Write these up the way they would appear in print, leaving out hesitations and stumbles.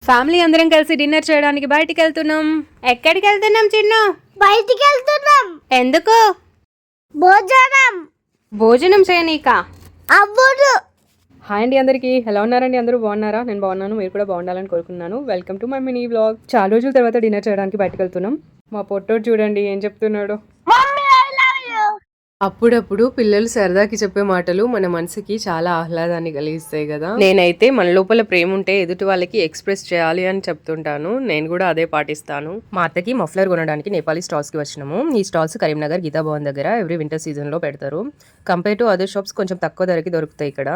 Family అందరం కలిసి dinner చేయడానికి బయటికి వెళ్తున్నాం. ఎక్కడికి వెళ్తున్నాం చిన్ను? బయటికి వెళ్తున్నాం. ఎందుకు? భోజనం చేయనీకా? అవ్వదు. హాయ్ అండి అందరికీ, ఎలా ఉన్నారండి? అందరూ బాగున్నారా? నేను బాగున్నాను, మీరు కూడా బాగుండాలని కోరుకున్నాను. Welcome to my mini vlog. చాలా రోజుల తర్వాత డిన్నర్ చేయడానికి బయటకు వెళ్తున్నాం. మా పొట్టోడు చూడండి ఏం చెప్తున్నాడు. అప్పుడప్పుడు పిల్లలు సరదాకి చెప్పే మాటలు మన మనసుకి చాలా ఆహ్లాదాన్ని కలిగిస్తాయి కదా. నేనైతే మన లోపల ప్రేమ ఉంటే ఎదుటి వాళ్ళకి ఎక్స్ప్రెస్ చేయాలి అని చెప్తుంటాను. నేను కూడా అదే పాటిస్తాను. మా అత్తకి మఫ్లర్ కొనడానికి నేపాలీ స్టాల్స్ కి వచ్చినాము. ఈ స్టాల్స్ కరీంనగర్ గీతా భవన్ దగ్గర ఎవ్రీ వింటర్ సీజన్ లో పెడతారు. కంపేర్ టు అదర్ షాప్స్ కొంచెం తక్కువ ధరకి దొరుకుతాయి. ఇక్కడ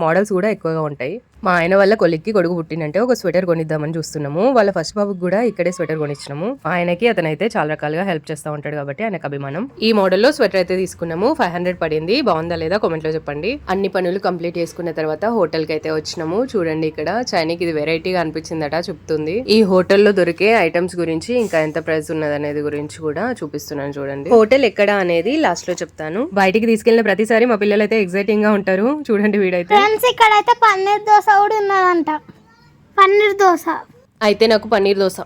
మోడల్స్ కూడా ఎక్కువగా ఉంటాయి. మా ఆయన వాళ్ళ కొలిక్కి కొడుకు పుట్టినంటే ఒక స్వెటర్ కొనిద్దామని చూస్తున్నాము. వాళ్ళ ఫస్ట్ బాబుకి కూడా ఇక్కడే స్వెటర్ కొనిచ్చినాము. ఆయనకి అతనైతే చాలా రకాలుగా హెల్ప్ చేస్తూ ఉంటాడు కాబట్టి ఆయనకు అభిమానం. ఈ మోడల్ లో స్వెటర్ అయితే తీసుకున్నాము. 500 పడింది. బాగుందా లేదా కామెంట్ లో చెప్పండి. అన్ని పనులు కంప్లీట్ చేసుకున్న తర్వాత హోటల్ కి అయితే వచ్చినాము. చూడండి ఇక్కడ చైనీకి ఇది వెరైటీగా అనిపించిందట చెప్తుంది. ఈ హోటల్లో దొరికే ఐటమ్స్ గురించి ఇంకా ఎంత ప్రైస్ ఉన్నది అనేది గురించి కూడా చూపిస్తున్నాను చూడండి. హోటల్ ఎక్కడ అనేది లాస్ట్ లో చెప్తాను. బయటికి తీసుకెళ్లిన ప్రతిసారి మా పిల్లలు అయితే ఎక్సైటింగ్ గా ఉంటారు. చూడండి వీడైతే ఇక్కడైతే పన్నీర్ దోశ కూడా ఉన్నదంట. పన్నీర్ దోశ అయితే నాకు paneer dosa,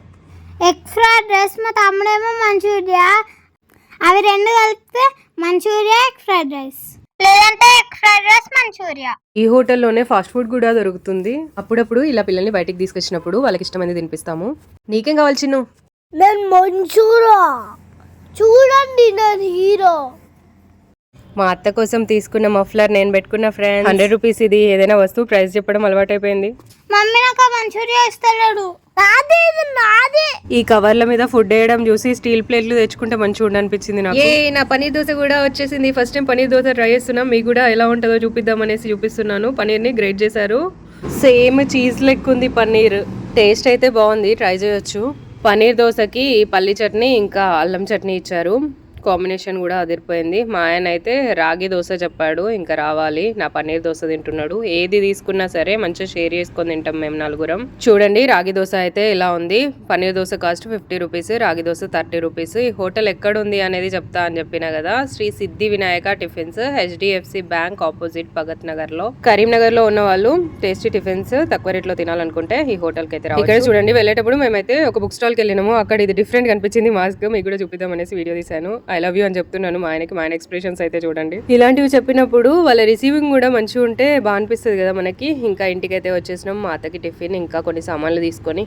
egg fried rice, మా తమ్ముడేమో మంచూరియా. అవి రెండు కలిపితే మంచూరియా ఎగ్ ఫ్రైడ్ రైస్, లేదంటే ఎగ్ ఫ్రైడ్ రైస్ మంచూరియా. ఈ హోటల్లోనే ఫాస్ట్ ఫుడ్ కూడా దొరుకుతుంది. అప్పుడప్పుడు ఇలా పిల్లల్ని బయటికి తీసుకొచ్చినప్పుడు వాళ్ళకి ఇష్టమైనది తినిపిస్తాము. నీకేం కావాలి చిన్ను? నేను మంచూరియా. చూడండి నేను హీరో. మా అత్త కోసం తీసుకున్న మఫ్లర్ నేను పెట్టుకున్న ఫ్రెండ్ 100 రూపీస్. ఇది ఏదైనా వస్తువు ప్రైస్ చెప్పడం అలవాటైపోయింది. మమ్మీ నాకు మంచూరియా ఇస్తలేడు. నాదే నాదే. ఈ కవర్ల మీద ఫుడ్ వేయడం చూసి స్టీల్ ప్లేట్లు తెచ్చుకుంటే మంచిగా ఉండనిపించింది నాకు. నా పనీర్ దోశ కూడా వచ్చేసింది. First time paneer dosa try చేస్తున్నాం. మీకు కూడా ఎలా ఉంటుందో చూపిద్దాం అనేసి చూపిస్తున్నాను. పనీర్ ని గ్రేట్ చేశారు. సేమ్ చీజ్ లెక్క ఉంది పన్నీర్. టేస్ట్ అయితే బాగుంది, ట్రై చేయొచ్చు. పనీర్ దోశకి పల్లి చట్నీ ఇంకా అల్లం చట్నీ ఇచ్చారు. కాంబినేషన్ కూడా అదిరిపోయింది. మా ఆయన అయితే రాగి దోశ చెప్పాడు, ఇంకా రావాలి. నా పన్నీర్ దోశ తింటున్నాడు. ఏది తీసుకున్నా సరే మంచిగా షేర్ చేసుకొని తింటాం మేము నలుగురం. చూడండి రాగి దోశ అయితే ఇలా ఉంది. పన్నీర్ దోశ కాస్ట్ 50 రూపీస్, రాగి దోశ 30 రూపీస్. ఈ హోటల్ ఎక్కడ ఉంది అనేది చెప్తా అని చెప్పిన కదా. శ్రీ సిద్ధి Vinayaka tiffins, HDFC bank opposite Bhagat Nagar లో. కరీంనగర్ లో ఉన్న వాళ్ళు టేస్టీ టిఫిన్స్ తక్కువ రేట్ లో తినాలనుకుంటే ఈ హోటల్ కి అయితే రావచ్చు. ఇక్కడ చూడండి వెళ్ళేటప్పుడు మేమైతే ఒక బుక్ స్టాల్ కి వెళ్ళినాము. అక్కడ ఇది డిఫరెంట్ కనిపించింది మాస్క్. మీకు కూడా చూపిద్దాం అనేసి వీడియో తీసాను. ఐ లవ్ యూ అని చెప్తున్నాను మా ఆయనకి. మా ఆయన ఎక్స్ప్రెషన్స్ అయితే చూడండి. ఇలాంటివి చెప్పినప్పుడు వాళ్ళ రిసీవింగ్ కూడా మంచిగా ఉంటే బాగా అనిపిస్తుంది కదా మనకి. ఇంకా ఇంటికి అయితే వచ్చేసినాం. మా అత్తకి టిఫిన్ ఇంకా కొన్ని సామాన్లు తీసుకొని